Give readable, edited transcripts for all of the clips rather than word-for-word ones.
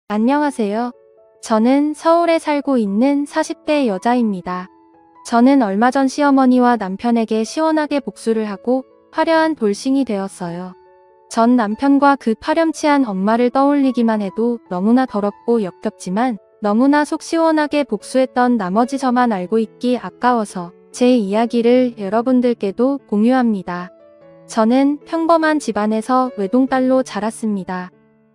안녕하세요. 저는 서울에 살고 있는 40대 여자입니다. 저는 얼마 전 시어머니와 남편에게 시원하게 복수를 하고 화려한 돌싱이 되었어요. 전 남편과 그 파렴치한 엄마를 떠올리기만 해도 너무나 더럽고 역겹지만 너무나 속 시원하게 복수했던 나머지 저만 알고 있기 아까워서 제 이야기를 여러분들께도 공유합니다. 저는 평범한 집안에서 외동딸로 자랐습니다.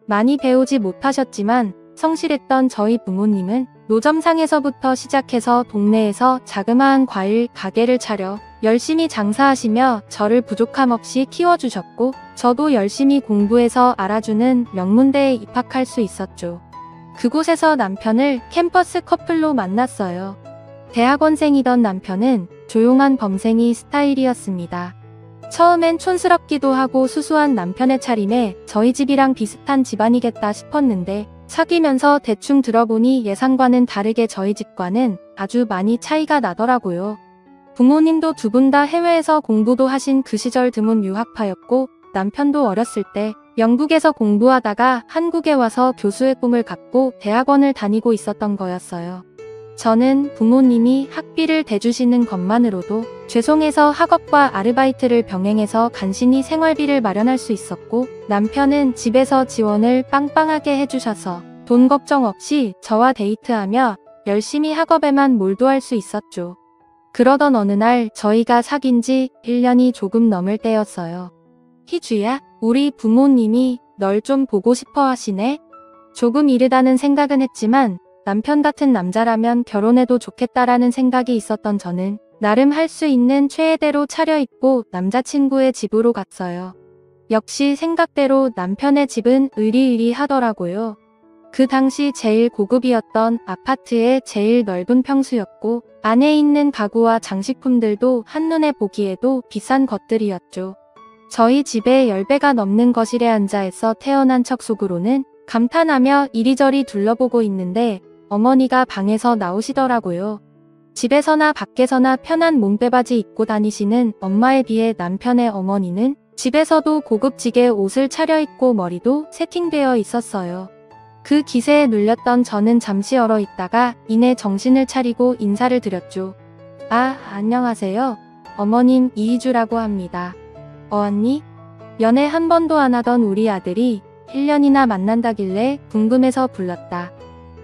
많이 배우지 못하셨지만 성실했던 저희 부모님은 노점상에서부터 시작해서 동네에서 자그마한 과일 가게를 차려 열심히 장사하시며 저를 부족함 없이 키워주셨고 저도 열심히 공부해서 알아주는 명문대에 입학할 수 있었죠. 그곳에서 남편을 캠퍼스 커플로 만났어요. 대학원생이던 남편은 조용한 범생이 스타일이었습니다. 처음엔 촌스럽기도 하고 수수한 남편의 차림에 저희 집이랑 비슷한 집안이겠다 싶었는데 사귀면서 대충 들어보니 예상과는 다르게 저희 집과는 아주 많이 차이가 나더라고요. 부모님도 두 분 다 해외에서 공부도 하신 그 시절 드문 유학파였고 남편도 어렸을 때 영국에서 공부하다가 한국에 와서 교수의 꿈을 갖고 대학원을 다니고 있었던 거였어요. 저는 부모님이 학비를 대주시는 것만으로도 죄송해서 학업과 아르바이트를 병행해서 간신히 생활비를 마련할 수 있었고 남편은 집에서 지원을 빵빵하게 해주셔서 돈 걱정 없이 저와 데이트하며 열심히 학업에만 몰두할 수 있었죠. 그러던 어느 날 저희가 사귄 지 1년이 조금 넘을 때였어요. 희주야, 우리 부모님이 널 좀 보고 싶어 하시네? 조금 이르다는 생각은 했지만 남편 같은 남자라면 결혼해도 좋겠다라는 생각이 있었던 저는 나름 할 수 있는 최애대로 차려입고 남자친구의 집으로 갔어요. 역시 생각대로 남편의 집은 으리으리하더라고요. 그 당시 제일 고급이었던 아파트의 제일 넓은 평수였고 안에 있는 가구와 장식품들도 한눈에 보기에도 비싼 것들이었죠. 저희 집에 10배가 넘는 거실에 앉아있어 태어난 척 속으로는 감탄하며 이리저리 둘러보고 있는데 어머니가 방에서 나오시더라고요. 집에서나 밖에서나 편한 몸빼바지 입고 다니시는 엄마에 비해 남편의 어머니는 집에서도 고급지게 옷을 차려입고 머리도 세팅되어 있었어요. 그 기세에 눌렸던 저는 잠시 얼어 있다가 이내 정신을 차리고 인사를 드렸죠. 아, 안녕하세요. 어머님 이희주라고 합니다. 언니? 연애 한 번도 안 하던 우리 아들이 1년이나 만난다길래 궁금해서 불렀다.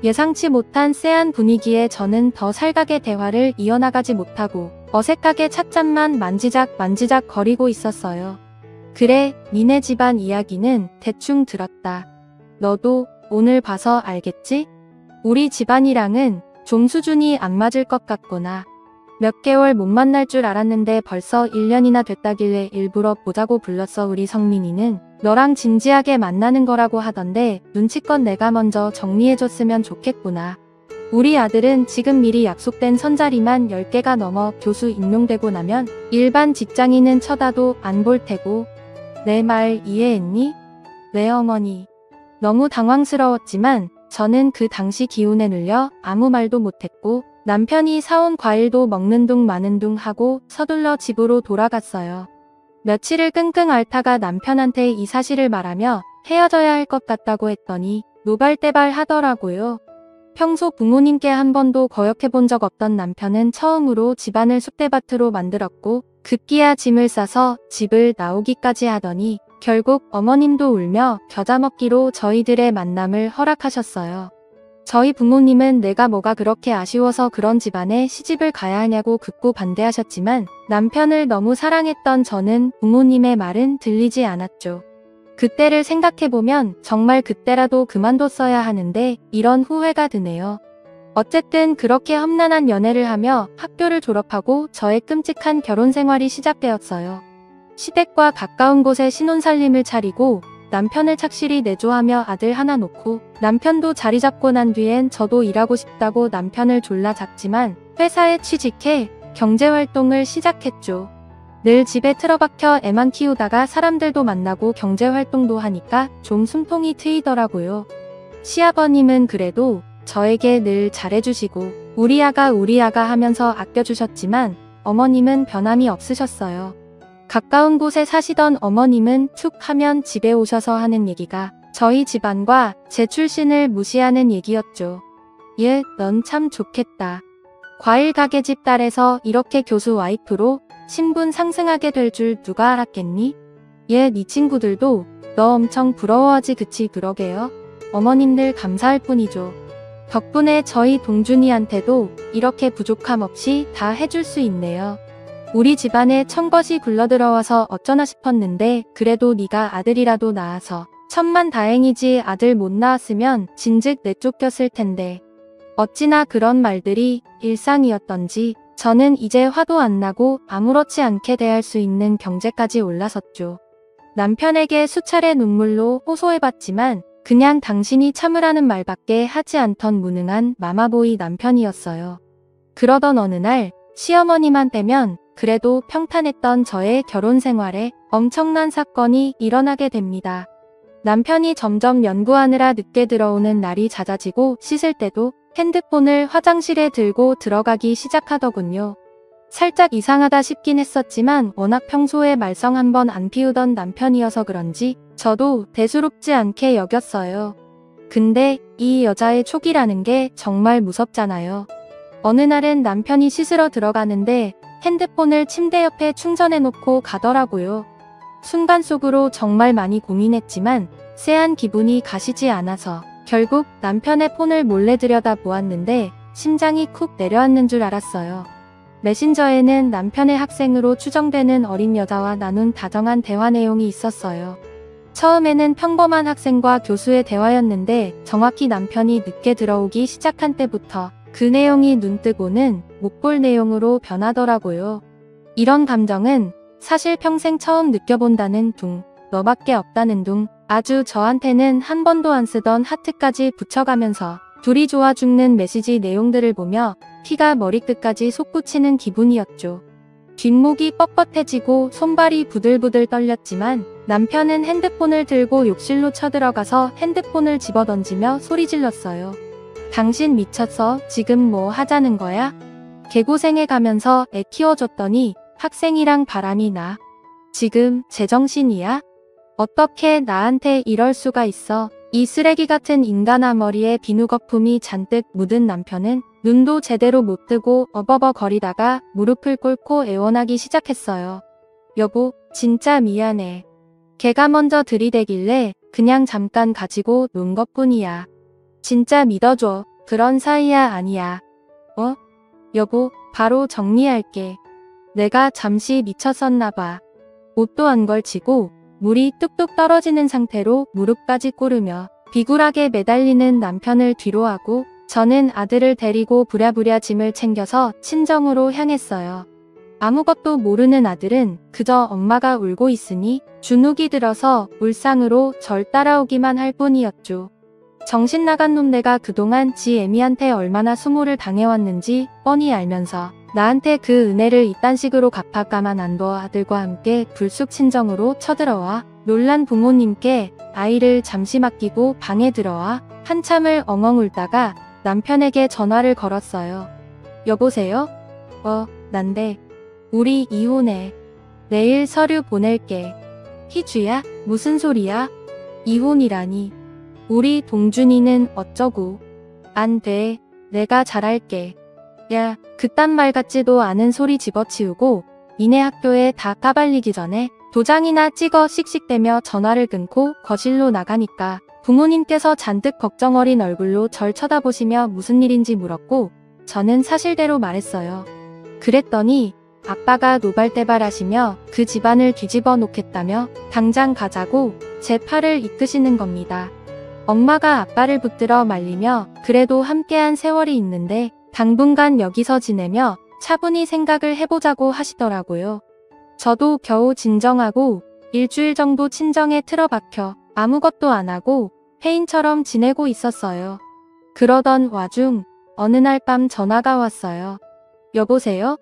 예상치 못한 쎄한 분위기에 저는 더 살갑게 대화를 이어나가지 못하고 어색하게 찻잔만 만지작 거리고 있었어요. 그래, 니네 집안 이야기는 대충 들었다. 너도 오늘 봐서 알겠지? 우리 집안이랑은 좀 수준이 안 맞을 것 같구나. 몇 개월 못 만날 줄 알았는데 벌써 1년이나 됐다길래 일부러 보자고 불렀어. 우리 성민이는 너랑 진지하게 만나는 거라고 하던데 눈치껏 내가 먼저 정리해줬으면 좋겠구나. 우리 아들은 지금 미리 약속된 선자리만 10개가 넘어 교수 임용되고 나면 일반 직장인은 쳐다도 안 볼 테고. 내 말 이해했니? 네 어머니. 너무 당황스러웠지만 저는 그 당시 기운에 눌려 아무 말도 못했고 남편이 사온 과일도 먹는 둥 마는 둥 하고 서둘러 집으로 돌아갔어요. 며칠을 끙끙 앓다가 남편한테 이 사실을 말하며 헤어져야 할 것 같다고 했더니 노발대발 하더라고요. 평소 부모님께 한 번도 거역해본 적 없던 남편은 처음으로 집안을 쑥대밭으로 만들었고 급기야 짐을 싸서 집을 나오기까지 하더니 결국 어머님도 울며 겨자 먹기로 저희들의 만남을 허락하셨어요. 저희 부모님은 내가 뭐가 그렇게 아쉬워서 그런 집안에 시집을 가야 하냐고 극구 반대하셨지만 남편을 너무 사랑했던 저는 부모님의 말은 들리지 않았죠. 그때를 생각해보면 정말 그때라도 그만뒀어야 하는데 이런 후회가 드네요. 어쨌든 그렇게 험난한 연애를 하며 학교를 졸업하고 저의 끔찍한 결혼 생활이 시작되었어요. 시댁과 가까운 곳에 신혼살림을 차리고 남편을 착실히 내조하며 아들 하나 놓고 남편도 자리 잡고 난 뒤엔 저도 일하고 싶다고 남편을 졸라 잡지만 회사에 취직해 경제활동을 시작했죠. 늘 집에 틀어박혀 애만 키우다가 사람들도 만나고 경제활동도 하니까 좀 숨통이 트이더라고요. 시아버님은 그래도 저에게 늘 잘해주시고 우리 아가 하면서 아껴주셨지만 어머님은 변함이 없으셨어요. 가까운 곳에 사시던 어머님은 툭 하면 집에 오셔서 하는 얘기가 저희 집안과 제 출신을 무시하는 얘기였죠. 예, 넌 참 좋겠다. 과일 가게집 딸에서 이렇게 교수 와이프로 신분 상승하게 될 줄 누가 알았겠니? 예, 네 친구들도 너 엄청 부러워하지 그치 그러게요. 어머님들 감사할 뿐이죠. 덕분에 저희 동준이한테도 이렇게 부족함 없이 다 해줄 수 있네요. 우리 집안에 천것이 굴러들어와서 어쩌나 싶었는데 그래도 네가 아들이라도 낳아서 천만 다행이지 아들 못 낳았으면 진즉 내쫓겼을 텐데. 어찌나 그런 말들이 일상이었던지 저는 이제 화도 안 나고 아무렇지 않게 대할 수 있는 경제까지 올라섰죠. 남편에게 수차례 눈물로 호소해봤지만 그냥 당신이 참으라는 말밖에 하지 않던 무능한 마마보이 남편이었어요. 그러던 어느 날 시어머니만 빼면 그래도 평탄했던 저의 결혼 생활에 엄청난 사건이 일어나게 됩니다. 남편이 점점 연구하느라 늦게 들어오는 날이 잦아지고 씻을 때도 핸드폰을 화장실에 들고 들어가기 시작하더군요. 살짝 이상하다 싶긴 했었지만 워낙 평소에 말썽 한번 안 피우던 남편이어서 그런지 저도 대수롭지 않게 여겼어요. 근데 이 여자의 촉이라는 게 정말 무섭잖아요. 어느 날은 남편이 씻으러 들어가는데 핸드폰을 침대 옆에 충전해놓고 가더라고요. 순간 속으로 정말 많이 고민했지만 쎄한 기분이 가시지 않아서 결국 남편의 폰을 몰래 들여다보았는데 심장이 쿡 내려앉는 줄 알았어요. 메신저에는 남편의 학생으로 추정되는 어린 여자와 나눈 다정한 대화 내용이 있었어요. 처음에는 평범한 학생과 교수의 대화였는데 정확히 남편이 늦게 들어오기 시작한 때부터 그 내용이 눈뜨고는 못 볼 내용으로 변하더라고요. 이런 감정은 사실 평생 처음 느껴본다는 둥, 너밖에 없다는 둥, 아주 저한테는 한 번도 안 쓰던 하트까지 붙여가면서 둘이 좋아 죽는 메시지 내용들을 보며 피가 머리끝까지 솟구치는 기분이었죠. 뒷목이 뻣뻣해지고 손발이 부들부들 떨렸지만 남편은 핸드폰을 들고 욕실로 쳐들어가서 핸드폰을 집어던지며 소리 질렀어요. 당신 미쳤어? 지금 뭐 하자는 거야? 개고생해 가면서 애 키워줬더니 학생이랑 바람이 나. 지금 제정신이야? 어떻게 나한테 이럴 수가 있어? 이 쓰레기 같은 인간아. 머리에 비누 거품이 잔뜩 묻은 남편은 눈도 제대로 못 뜨고 어버버거리다가 무릎을 꿇고 애원하기 시작했어요. 여보, 진짜 미안해. 걔가 먼저 들이대길래 그냥 잠깐 가지고 논 것뿐이야. 진짜 믿어줘. 그런 사이야 아니야. 여보, 바로 정리할게. 내가 잠시 미쳤었나 봐. 옷도 안 걸치고 물이 뚝뚝 떨어지는 상태로 무릎까지 꿇으며 비굴하게 매달리는 남편을 뒤로하고 저는 아들을 데리고 부랴부랴 짐을 챙겨서 친정으로 향했어요. 아무것도 모르는 아들은 그저 엄마가 울고 있으니 주눅이 들어서 울상으로 절 따라오기만 할 뿐이었죠. 정신 나간 놈 내가 그동안 지 애미한테 얼마나 수모를 당해왔는지 뻔히 알면서 나한테 그 은혜를 이딴 식으로 갚아가만 안 둬. 아들과 함께 불쑥 친정으로 쳐들어와 놀란 부모님께 아이를 잠시 맡기고 방에 들어와 한참을 엉엉 울다가 남편에게 전화를 걸었어요. 여보세요? 난데. 우리 이혼해. 내일 서류 보낼게. 희주야? 무슨 소리야? 이혼이라니. 우리 동준이는 어쩌고. 안 돼. 내가 잘할게. 야, 그딴 말 같지도 않은 소리 집어치우고 니네 학교에 다 까발리기 전에 도장이나 찍어 씩씩대며 전화를 끊고 거실로 나가니까 부모님께서 잔뜩 걱정 어린 얼굴로 절 쳐다보시며 무슨 일인지 물었고 저는 사실대로 말했어요. 그랬더니 아빠가 노발대발하시며 그 집안을 뒤집어 놓겠다며 당장 가자고 제 팔을 이끄시는 겁니다. 엄마가 아빠를 붙들어 말리며 그래도 함께한 세월이 있는데 당분간 여기서 지내며 차분히 생각을 해보자고 하시더라고요. 저도 겨우 진정하고 일주일 정도 친정에 틀어박혀 아무것도 안 하고 폐인처럼 지내고 있었어요. 그러던 와중 어느 날 밤 전화가 왔어요. 여보세요?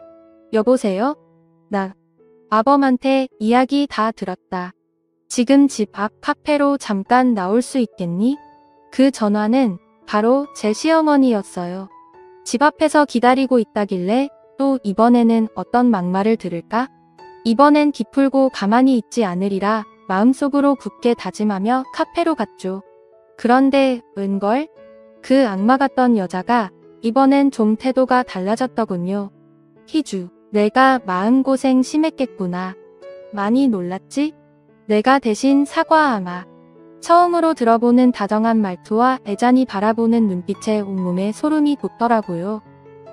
여보세요? 나 아범한테 이야기 다 들었다. 지금 집 앞 카페로 잠깐 나올 수 있겠니? 그 전화는 바로 제 시어머니였어요. 집 앞에서 기다리고 있다길래 또 이번에는 어떤 막말을 들을까? 이번엔 기풀고 가만히 있지 않으리라 마음속으로 굳게 다짐하며 카페로 갔죠. 그런데 웬걸? 그 악마 같던 여자가 이번엔 좀 태도가 달라졌더군요. 희주, 내가 마음고생 심했겠구나. 많이 놀랐지? 내가 대신 사과하마. 처음으로 들어보는 다정한 말투와 애잔히 바라보는 눈빛에 온몸에 소름이 돋더라고요.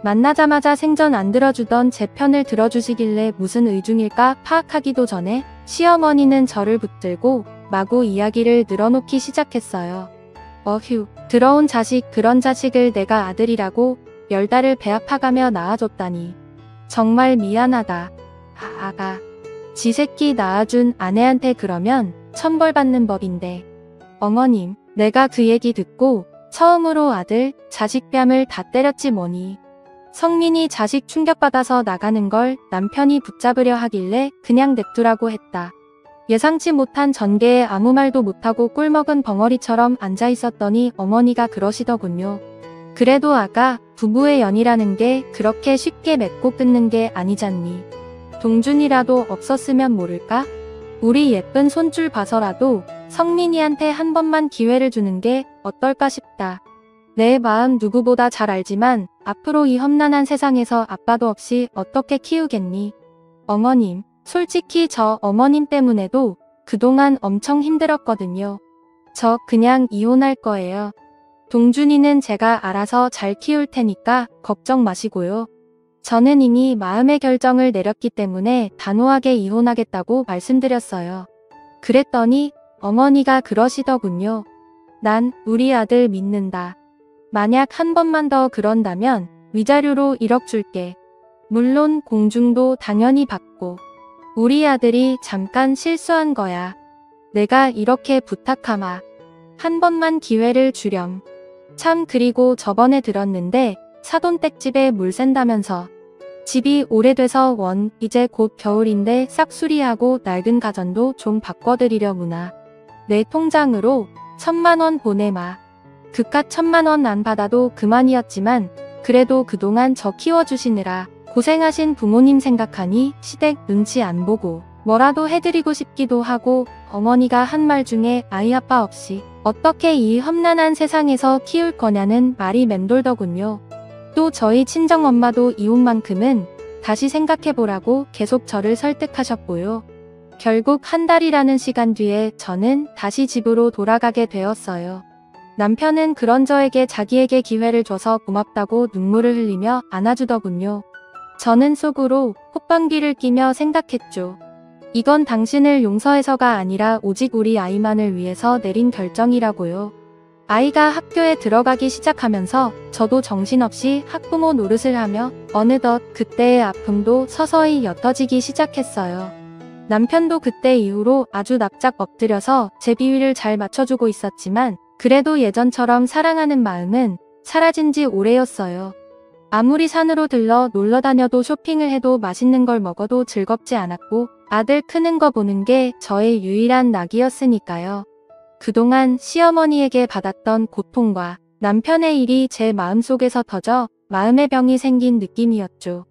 만나자마자 생전 안 들어주던 제 편을 들어주시길래 무슨 의중일까 파악하기도 전에 시어머니는 저를 붙들고 마구 이야기를 늘어놓기 시작했어요. 어휴, 더러운 자식, 그런 자식을 내가 아들이라고 10달을 배아파가며 낳아줬다니. 정말 미안하다. 아가. 지 새끼 낳아준 아내한테 그러면 천벌받는 법인데. 어머님, 내가 그 얘기 듣고 처음으로 아들, 자식 뺨을 다 때렸지 뭐니. 성민이 자식 충격받아서 나가는 걸 남편이 붙잡으려 하길래 그냥 냅두라고 했다. 예상치 못한 전개에 아무 말도 못하고 꿀먹은 벙어리처럼 앉아있었더니 어머니가 그러시더군요. 그래도 아가, 부부의 연이라는 게 그렇게 쉽게 맺고 끊는 게 아니잖니. 동준이라도 없었으면 모를까? 우리 예쁜 손줄 봐서라도 성민이한테 한 번만 기회를 주는 게 어떨까 싶다. 내 마음 누구보다 잘 알지만 앞으로 이 험난한 세상에서 아빠도 없이 어떻게 키우겠니? 어머님, 솔직히 저 어머님 때문에도 그동안 엄청 힘들었거든요. 저 그냥 이혼할 거예요. 동준이는 제가 알아서 잘 키울 테니까 걱정 마시고요. 저는 이미 마음의 결정을 내렸기 때문에 단호하게 이혼하겠다고 말씀드렸어요. 그랬더니 어머니가 그러시더군요. 난 우리 아들 믿는다. 만약 한 번만 더 그런다면 위자료로 1억 줄게. 물론 공중도 당연히 받고. 우리 아들이 잠깐 실수한 거야. 내가 이렇게 부탁하마. 한 번만 기회를 주렴. 참, 그리고 저번에 들었는데 사돈댁집에 물 샌다면서. 집이 오래돼서 이제 곧 겨울인데 싹수리하고 낡은 가전도 좀 바꿔드리려무나. 내 통장으로 1000만원 보내마. 그깟 1000만원 안 받아도 그만이었지만 그래도 그동안 저 키워주시느라 고생하신 부모님 생각하니 시댁 눈치 안 보고 뭐라도 해드리고 싶기도 하고, 어머니가 한 말 중에 아이 아빠 없이 어떻게 이 험난한 세상에서 키울 거냐는 말이 맴돌더군요. 또 저희 친정엄마도 이혼만큼은 다시 생각해보라고 계속 저를 설득하셨고요. 결국 한 달이라는 시간 뒤에 저는 다시 집으로 돌아가게 되었어요. 남편은 그런 저에게 자기에게 기회를 줘서 고맙다고 눈물을 흘리며 안아주더군요. 저는 속으로 콧방귀를 끼며 생각했죠. 이건 당신을 용서해서가 아니라 오직 우리 아이만을 위해서 내린 결정이라고요. 아이가 학교에 들어가기 시작하면서 저도 정신없이 학부모 노릇을 하며 어느덧 그때의 아픔도 서서히 옅어지기 시작했어요. 남편도 그때 이후로 아주 납작 엎드려서 제 비위를 잘 맞춰주고 있었지만 그래도 예전처럼 사랑하는 마음은 사라진 지 오래였어요. 아무리 산으로 들러 놀러 다녀도 쇼핑을 해도 맛있는 걸 먹어도 즐겁지 않았고 아들 크는 거 보는 게 저의 유일한 낙이었으니까요. 그동안 시어머니에게 받았던 고통과 남편의 일이 제 마음속에서 터져 마음의 병이 생긴 느낌이었죠.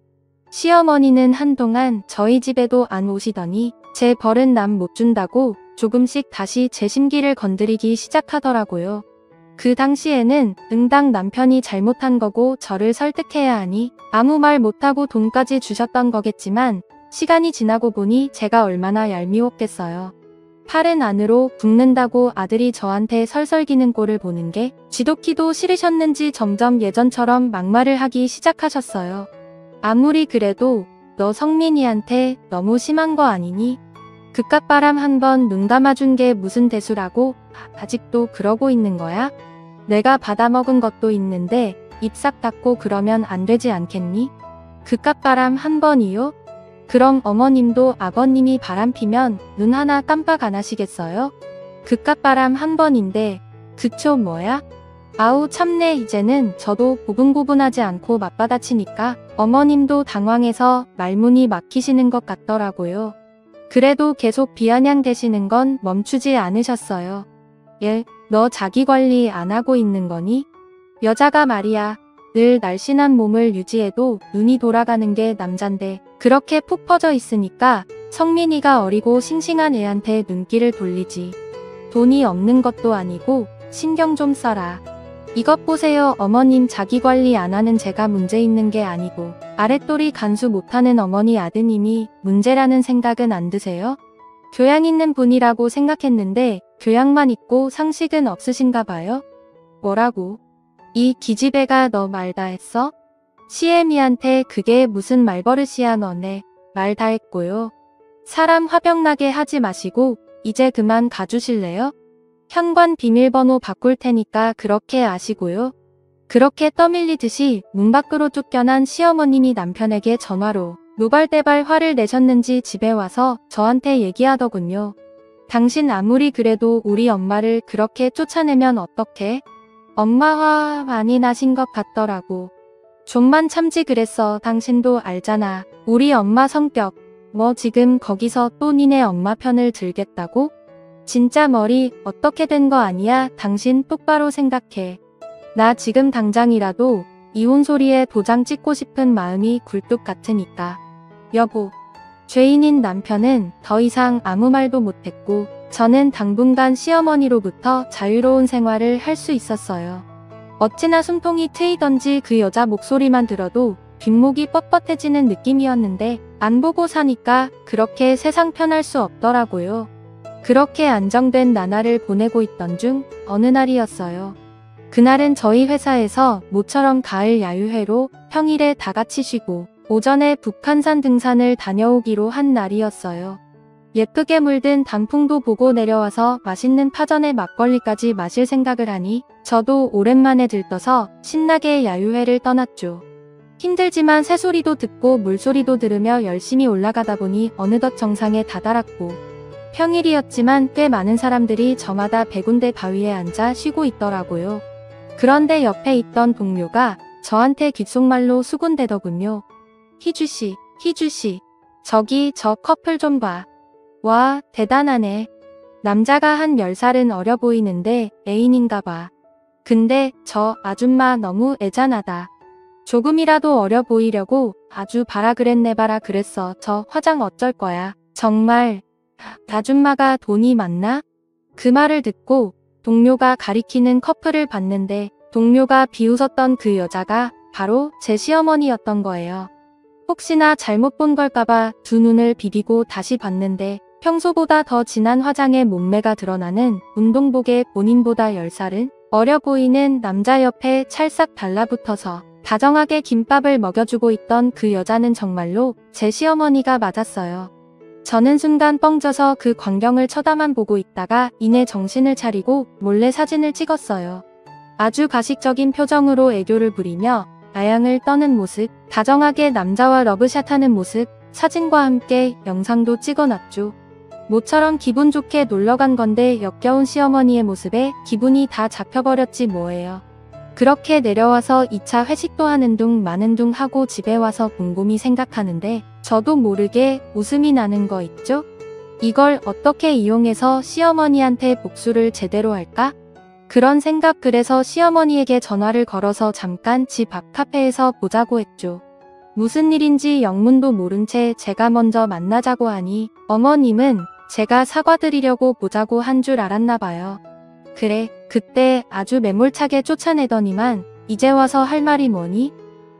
시어머니는 한동안 저희 집에도 안 오시더니 제 벌은 남 못 준다고 조금씩 다시 제 심기를 건드리기 시작하더라고요. 그 당시에는 응당 남편이 잘못한 거고 저를 설득해야 하니 아무 말 못하고 돈까지 주셨던 거겠지만 시간이 지나고 보니 제가 얼마나 얄미웠겠어요. 팔은 안으로 붓는다고 아들이 저한테 설설기는 꼴을 보는 게 지독히도 싫으셨는지 점점 예전처럼 막말을 하기 시작하셨어요. 아무리 그래도 너 성민이한테 너무 심한 거 아니니? 그깟 바람 한 번 눈 감아준 게 무슨 대수라고 아직도 그러고 있는 거야? 내가 받아먹은 것도 있는데 입 싹 닫고 그러면 안 되지 않겠니? 그깟 바람 한 번이요? 그럼 어머님도 아버님이 바람 피면 눈 하나 깜빡 안 하시겠어요? 그깟 바람 한 번인데 그쵸 뭐야? 아우 참네. 이제는 저도 고분고분하지 않고 맞받아치니까 어머님도 당황해서 말문이 막히시는 것 같더라고요. 그래도 계속 비아냥대시는 건 멈추지 않으셨어요. 너 자기 관리 안 하고 있는 거니? 여자가 말이야. 늘 날씬한 몸을 유지해도 눈이 돌아가는 게 남잔데 그렇게 푹 퍼져 있으니까 성민이가 어리고 싱싱한 애한테 눈길을 돌리지. 돈이 없는 것도 아니고 신경 좀 써라. 이것 보세요 어머님 자기관리 안 하는 제가 문제 있는 게 아니고 아랫돌이 간수 못하는 어머니 아드님이 문제라는 생각은 안 드세요? 교양 있는 분이라고 생각했는데 교양만 있고 상식은 없으신가 봐요? 뭐라고? 이 기집애가 너 말 다 했어? 시애미한테 그게 무슨 말버릇이야 너네 말 다 했고요. 사람 화병나게 하지 마시고 이제 그만 가주실래요? 현관 비밀번호 바꿀 테니까 그렇게 아시고요. 그렇게 떠밀리듯이 문 밖으로 쫓겨난 시어머님이 남편에게 전화로 노발대발 화를 내셨는지 집에 와서 저한테 얘기하더군요. 당신 아무리 그래도 우리 엄마를 그렇게 쫓아내면 어떡해? 엄마 화 많이 나신 것 같더라고. 좀만 참지 그랬어. 당신도 알잖아. 우리 엄마 성격. 뭐 지금 거기서 또 니네 엄마 편을 들겠다고? 진짜 머리 어떻게 된 거 아니야? 당신 똑바로 생각해. 나 지금 당장이라도 이혼 소리에 도장 찍고 싶은 마음이 굴뚝 같으니까. 여보. 죄인인 남편은 더 이상 아무 말도 못했고 저는 당분간 시어머니로부터 자유로운 생활을 할 수 있었어요. 어찌나 숨통이 트이던지 그 여자 목소리만 들어도 뒷목이 뻣뻣해지는 느낌이었는데 안 보고 사니까 그렇게 세상 편할 수 없더라고요. 그렇게 안정된 나날을 보내고 있던 중 어느 날이었어요. 그날은 저희 회사에서 모처럼 가을 야유회로 평일에 다 같이 쉬고 오전에 북한산 등산을 다녀오기로 한 날이었어요. 예쁘게 물든 단풍도 보고 내려와서 맛있는 파전에 막걸리까지 마실 생각을 하니 저도 오랜만에 들떠서 신나게 야유회를 떠났죠. 힘들지만 새소리도 듣고 물소리도 들으며 열심히 올라가다 보니 어느덧 정상에 다다랐고 평일이었지만 꽤 많은 사람들이 저마다 100군데 바위에 앉아 쉬고 있더라고요. 그런데 옆에 있던 동료가 저한테 귓속말로 수군대더군요. 희주씨, 희주씨, 저기 저 커플 좀 봐. 와, 대단하네. 남자가 한 10살은 어려 보이는데 애인인가 봐. 근데 저 아줌마 너무 애잔하다. 조금이라도 어려 보이려고 아주 봐라 그랬네 봐라 그랬어. 저 화장 어쩔 거야. 정말 아줌마가 돈이 많나? 그 말을 듣고 동료가 가리키는 커플을 봤는데 동료가 비웃었던 그 여자가 바로 제 시어머니였던 거예요. 혹시나 잘못 본 걸까봐 두 눈을 비비고 다시 봤는데 평소보다 더 진한 화장에 몸매가 드러나는 운동복에 본인보다 10살은 어려 보이는 남자 옆에 찰싹 달라붙어서 다정하게 김밥을 먹여주고 있던 그 여자는 정말로 제 시어머니가 맞았어요. 저는 순간 뻥져서 그 광경을 쳐다만 보고 있다가 이내 정신을 차리고 몰래 사진을 찍었어요. 아주 가식적인 표정으로 애교를 부리며 아양을 떠는 모습, 다정하게 남자와 러브샷하는 모습, 사진과 함께 영상도 찍어놨죠. 모처럼 기분 좋게 놀러간 건데 역겨운 시어머니의 모습에 기분이 다 잡혀버렸지 뭐예요. 그렇게 내려와서 2차 회식도 하는 둥 마는 둥 하고 집에 와서 곰곰이 생각하는데 저도 모르게 웃음이 나는 거 있죠? 이걸 어떻게 이용해서 시어머니한테 복수를 제대로 할까? 그런 생각 그래서 시어머니에게 전화를 걸어서 잠깐 집 앞 카페에서 보자고 했죠. 무슨 일인지 영문도 모른 채 제가 먼저 만나자고 하니 어머님은 제가 사과드리려고 보자고 한 줄 알았나 봐요. 그래, 그때 아주 매몰차게 쫓아내더니만 이제 와서 할 말이 뭐니?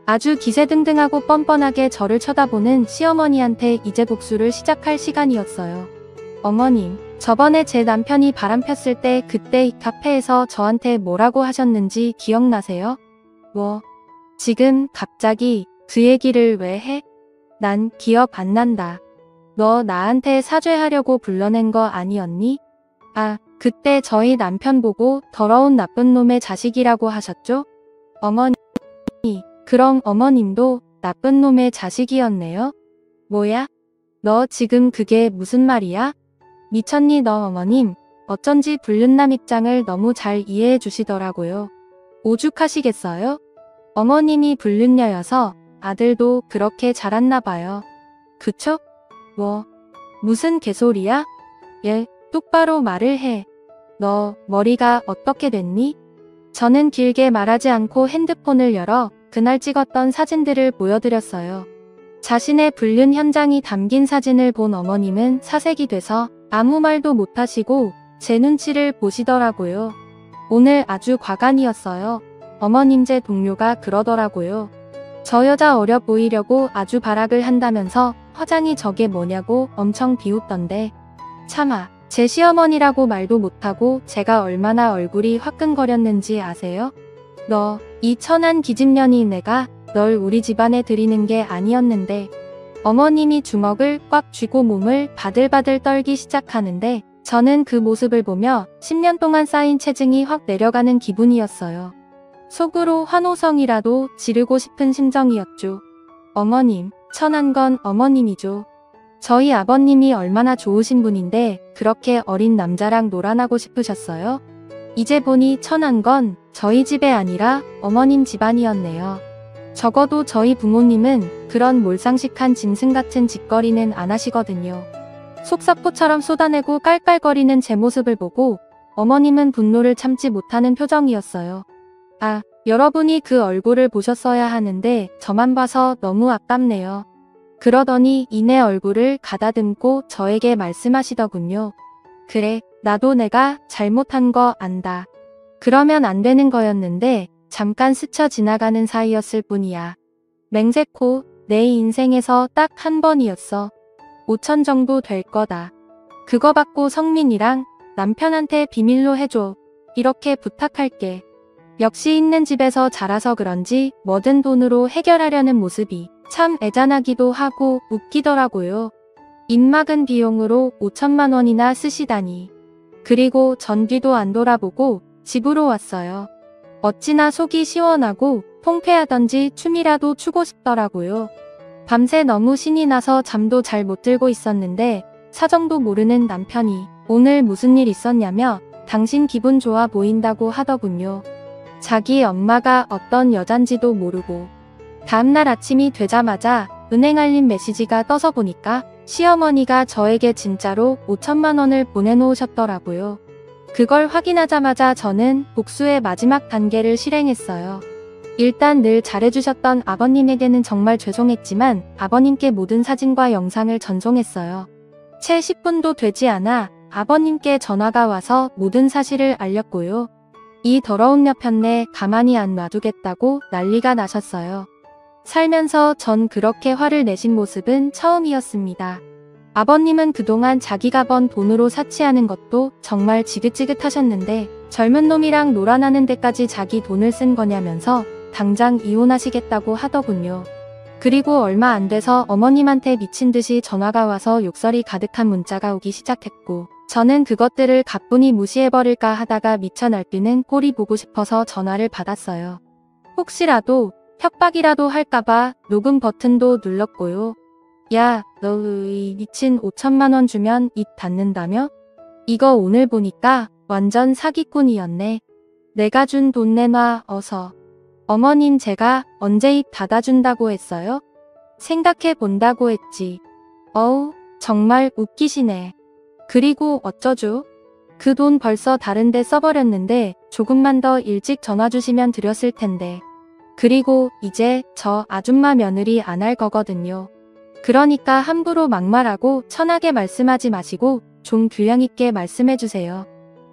아주 기세등등하고 뻔뻔하게 저를 쳐다보는 시어머니한테 이제 복수를 시작할 시간이었어요. 어머님, 저번에 제 남편이 바람 폈을 때 그때 이 카페에서 저한테 뭐라고 하셨는지 기억나세요? 뭐? 지금 갑자기 그 얘기를 왜 해? 난 기억 안 난다. 너 나한테 사죄하려고 불러낸 거 아니었니? 아, 그때 저희 남편 보고 더러운 나쁜 놈의 자식이라고 하셨죠? 어머니, 그럼 어머님도 나쁜 놈의 자식이었네요? 뭐야? 너 지금 그게 무슨 말이야? 미쳤니 너 어머님? 어쩐지 불륜남 입장을 너무 잘 이해해 주시더라고요. 오죽하시겠어요? 어머님이 불륜녀여서 아들도 그렇게 자랐나 봐요. 그쵸? 뭐? 무슨 개소리야? 얘, 똑바로 말을 해. 너 머리가 어떻게 됐니? 저는 길게 말하지 않고 핸드폰을 열어 그날 찍었던 사진들을 보여드렸어요. 자신의 불륜 현장이 담긴 사진을 본 어머님은 사색이 돼서 아무 말도 못하시고 제 눈치를 보시더라고요. 오늘 아주 과간이었어요. 어머님 제 동료가 그러더라고요. 저 여자 어려 보이려고 아주 발악을 한다면서 화장이 저게 뭐냐고 엄청 비웃던데. 차마 제 시어머니라고 말도 못하고 제가 얼마나 얼굴이 화끈거렸는지 아세요? 너 이 천한 기집년이 내가 널 우리 집안에 들이는 게 아니었는데. 어머님이 주먹을 꽉 쥐고 몸을 바들바들 떨기 시작하는데 저는 그 모습을 보며 10년 동안 쌓인 체증이 확 내려가는 기분이었어요. 속으로 환호성이라도 지르고 싶은 심정이었죠. 어머님, 천한 건 어머님이죠. 저희 아버님이 얼마나 좋으신 분인데 그렇게 어린 남자랑 놀아나고 싶으셨어요? 이제 보니 천한 건 저희 집에 아니라 어머님 집안이었네요. 적어도 저희 부모님은 그런 몰상식한 짐승 같은 짓거리는 안 하시거든요. 속사포처럼 쏟아내고 깔깔거리는 제 모습을 보고 어머님은 분노를 참지 못하는 표정이었어요. 아, 여러분이 그 얼굴을 보셨어야 하는데 저만 봐서 너무 아깝네요. 그러더니 이내 얼굴을 가다듬고 저에게 말씀하시더군요. 그래, 나도 내가 잘못한 거 안다. 그러면 안 되는 거였는데 잠깐 스쳐 지나가는 사이였을 뿐이야. 맹세코, 내 인생에서 딱 한 번이었어. 5천 정도 될 거다. 그거 받고 성민이랑 남편한테 비밀로 해줘. 이렇게 부탁할게. 역시 있는 집에서 자라서 그런지 뭐든 돈으로 해결하려는 모습이 참 애잔하기도 하고 웃기더라고요. 입막은 비용으로 5천만 원이나 쓰시다니. 그리고 전 뒤도 안 돌아보고 집으로 왔어요. 어찌나 속이 시원하고 통쾌하던지 춤이라도 추고 싶더라고요. 밤새 너무 신이 나서 잠도 잘 못 들고 있었는데 사정도 모르는 남편이 오늘 무슨 일 있었냐며 당신 기분 좋아 보인다고 하더군요. 자기 엄마가 어떤 여잔지도 모르고. 다음날 아침이 되자마자 은행 알림 메시지가 떠서 보니까 시어머니가 저에게 진짜로 5천만 원을 보내놓으셨더라고요. 그걸 확인하자마자 저는 복수의 마지막 단계를 실행했어요. 일단 늘 잘해주셨던 아버님에게는 정말 죄송했지만 아버님께 모든 사진과 영상을 전송했어요. 채 10분도 되지 않아 아버님께 전화가 와서 모든 사실을 알렸고요. 이 더러운 여편네 가만히 안 놔두겠다고 난리가 나셨어요. 살면서 전 그렇게 화를 내신 모습은 처음이었습니다. 아버님은 그동안 자기가 번 돈으로 사치하는 것도 정말 지긋지긋하셨는데 젊은 놈이랑 놀아나는 데까지 자기 돈을 쓴 거냐면서 당장 이혼하시겠다고 하더군요. 그리고 얼마 안 돼서 어머님한테 미친 듯이 전화가 와서 욕설이 가득한 문자가 오기 시작했고 저는 그것들을 가뿐히 무시해버릴까 하다가 미쳐 날뛰는 꼴이 보고 싶어서 전화를 받았어요. 혹시라도 협박이라도 할까봐 녹음 버튼도 눌렀고요. 야, 너 이 미친 5천만 원 주면 입 닫는다며? 이거 오늘 보니까 완전 사기꾼이었네. 내가 준 돈 내놔 어서. 어머님 제가 언제 입 닫아준다고 했어요? 생각해 본다고 했지. 어우, 정말 웃기시네. 그리고 어쩌죠? 그 돈 벌써 다른데 써버렸는데 조금만 더 일찍 전화 주시면 드렸을 텐데. 그리고 이제 저 아줌마 며느리 안 할 거거든요. 그러니까 함부로 막말하고 천하게 말씀하지 마시고 좀 균형 있게 말씀해 주세요.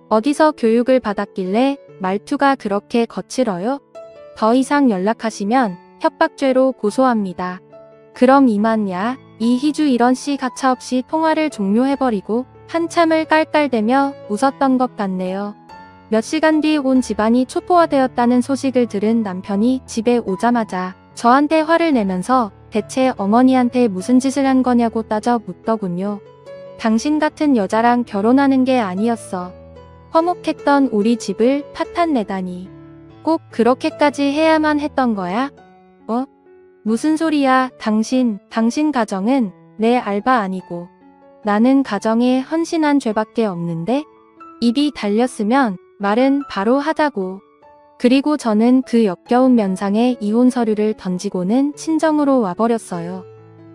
어디서 교육을 받았길래 말투가 그렇게 거칠어요? 더 이상 연락하시면 협박죄로 고소합니다. 그럼 이만야. 이희주 이런 씨 가차없이 통화를 종료해버리고 한참을 깔깔대며 웃었던 것 같네요. 몇 시간 뒤 온 집안이 초토화되었다는 소식을 들은 남편이 집에 오자마자 저한테 화를 내면서 대체 어머니한테 무슨 짓을 한 거냐고 따져 묻더군요. 당신 같은 여자랑 결혼하는 게 아니었어. 화목했던 우리 집을 파탄내다니. 꼭 그렇게까지 해야만 했던 거야? 무슨 소리야. 당신 가정은 내 알바 아니고 나는 가정에 헌신한 죄밖에 없는데? 입이 달렸으면 말은 바로 하자고. 그리고 저는 그 역겨운 면상에 이혼 서류를 던지고는 친정으로 와버렸어요.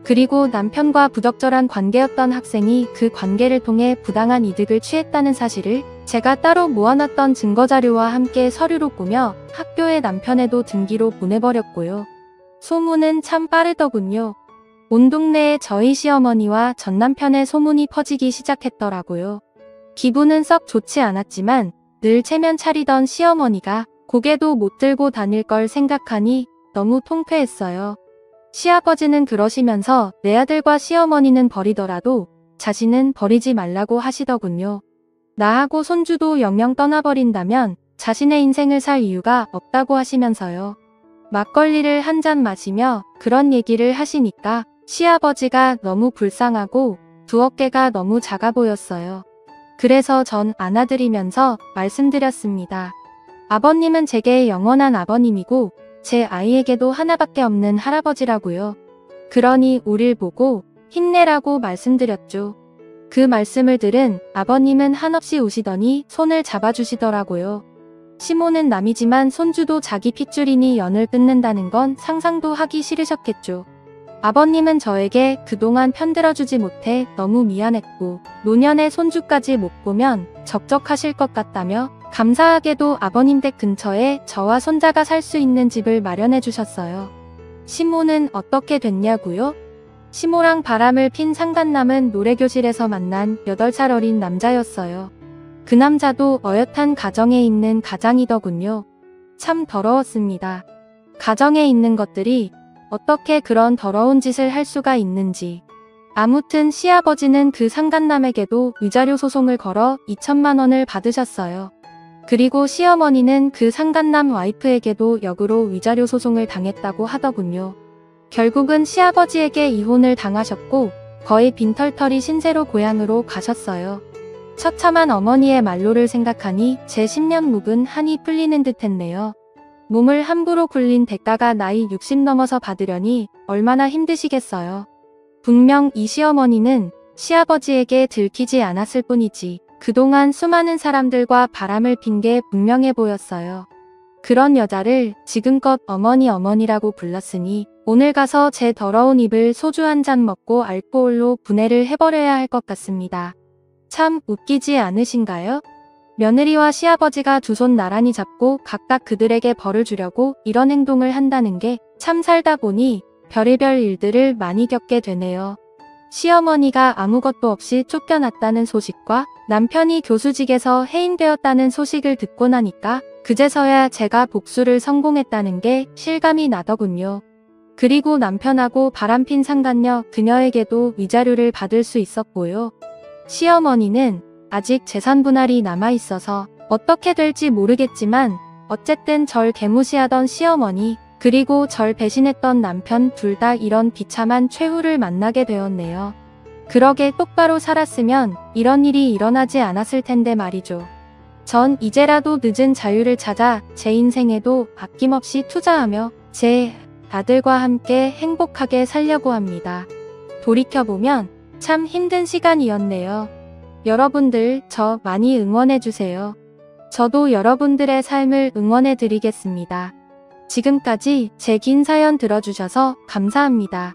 그리고 남편과 부적절한 관계였던 학생이 그 관계를 통해 부당한 이득을 취했다는 사실을 제가 따로 모아놨던 증거자료와 함께 서류로 꾸며 학교에 남편에도 등기로 보내버렸고요. 소문은 참 빠르더군요. 온 동네에 저희 시어머니와 전 남편의 소문이 퍼지기 시작했더라고요. 기분은 썩 좋지 않았지만 늘 체면 차리던 시어머니가 고개도 못 들고 다닐 걸 생각하니 너무 통쾌했어요. 시아버지는 그러시면서 내 아들과 시어머니는 버리더라도 자신은 버리지 말라고 하시더군요. 나하고 손주도 영영 떠나버린다면 자신의 인생을 살 이유가 없다고 하시면서요. 막걸리를 한 잔 마시며 그런 얘기를 하시니까 시아버지가 너무 불쌍하고 두 어깨가 너무 작아 보였어요. 그래서 전 안아드리면서 말씀드렸습니다. 아버님은 제게 영원한 아버님이고 제 아이에게도 하나밖에 없는 할아버지라고요. 그러니 우릴 보고 힘내라고 말씀드렸죠. 그 말씀을 들은 아버님은 한없이 우시더니 손을 잡아주시더라고요. 시모는 남이지만 손주도 자기 핏줄이니 연을 끊는다는 건 상상도 하기 싫으셨겠죠. 아버님은 저에게 그동안 편들어주지 못해 너무 미안했고 노년의 손주까지 못 보면 적적하실 것 같다며 감사하게도 아버님 댁 근처에 저와 손자가 살 수 있는 집을 마련해 주셨어요. 시모는 어떻게 됐냐고요? 시모랑 바람을 핀 상간남은 노래교실에서 만난 8살 어린 남자였어요. 그 남자도 어엿한 가정에 있는 가장이더군요. 참 더러웠습니다. 가정에 있는 것들이 어떻게 그런 더러운 짓을 할 수가 있는지. 아무튼 시아버지는 그 상간남에게도 위자료 소송을 걸어 2천만 원을 받으셨어요. 그리고 시어머니는 그 상간남 와이프에게도 역으로 위자료 소송을 당했다고 하더군요. 결국은 시아버지에게 이혼을 당하셨고 거의 빈털터리 신세로 고향으로 가셨어요. 처참한 어머니의 말로를 생각하니 제 10년 묵은 한이 풀리는 듯 했네요. 몸을 함부로 굴린 대가가 나이 60 넘어서 받으려니 얼마나 힘드시겠어요. 분명 이 시어머니는 시아버지에게 들키지 않았을 뿐이지 그동안 수많은 사람들과 바람을 핀 게 분명해 보였어요. 그런 여자를 지금껏 어머니라고 불렀으니 오늘 가서 제 더러운 입을 소주 한 잔 먹고 알코올로 분해를 해버려야 할 것 같습니다. 참 웃기지 않으신가요? 며느리와 시아버지가 두 손 나란히 잡고 각각 그들에게 벌을 주려고 이런 행동을 한다는 게 참 살다 보니 별의별 일들을 많이 겪게 되네요. 시어머니가 아무것도 없이 쫓겨났다는 소식과 남편이 교수직에서 해임되었다는 소식을 듣고 나니까 그제서야 제가 복수를 성공했다는 게 실감이 나더군요. 그리고 남편하고 바람핀 상간녀 그녀에게도 위자료를 받을 수 있었고요. 시어머니는 아직 재산 분할이 남아있어서 어떻게 될지 모르겠지만 어쨌든 절 개무시하던 시어머니 그리고 절 배신했던 남편 둘 다 이런 비참한 최후를 만나게 되었네요. 그러게 똑바로 살았으면 이런 일이 일어나지 않았을 텐데 말이죠. 전 이제라도 늦은 자유를 찾아 제 인생에도 아낌없이 투자하며 제 아들과 함께 행복하게 살려고 합니다. 돌이켜보면 참 힘든 시간이었네요. 여러분들 저 많이 응원해주세요. 저도 여러분들의 삶을 응원해드리겠습니다. 지금까지 제 긴 사연 들어주셔서 감사합니다.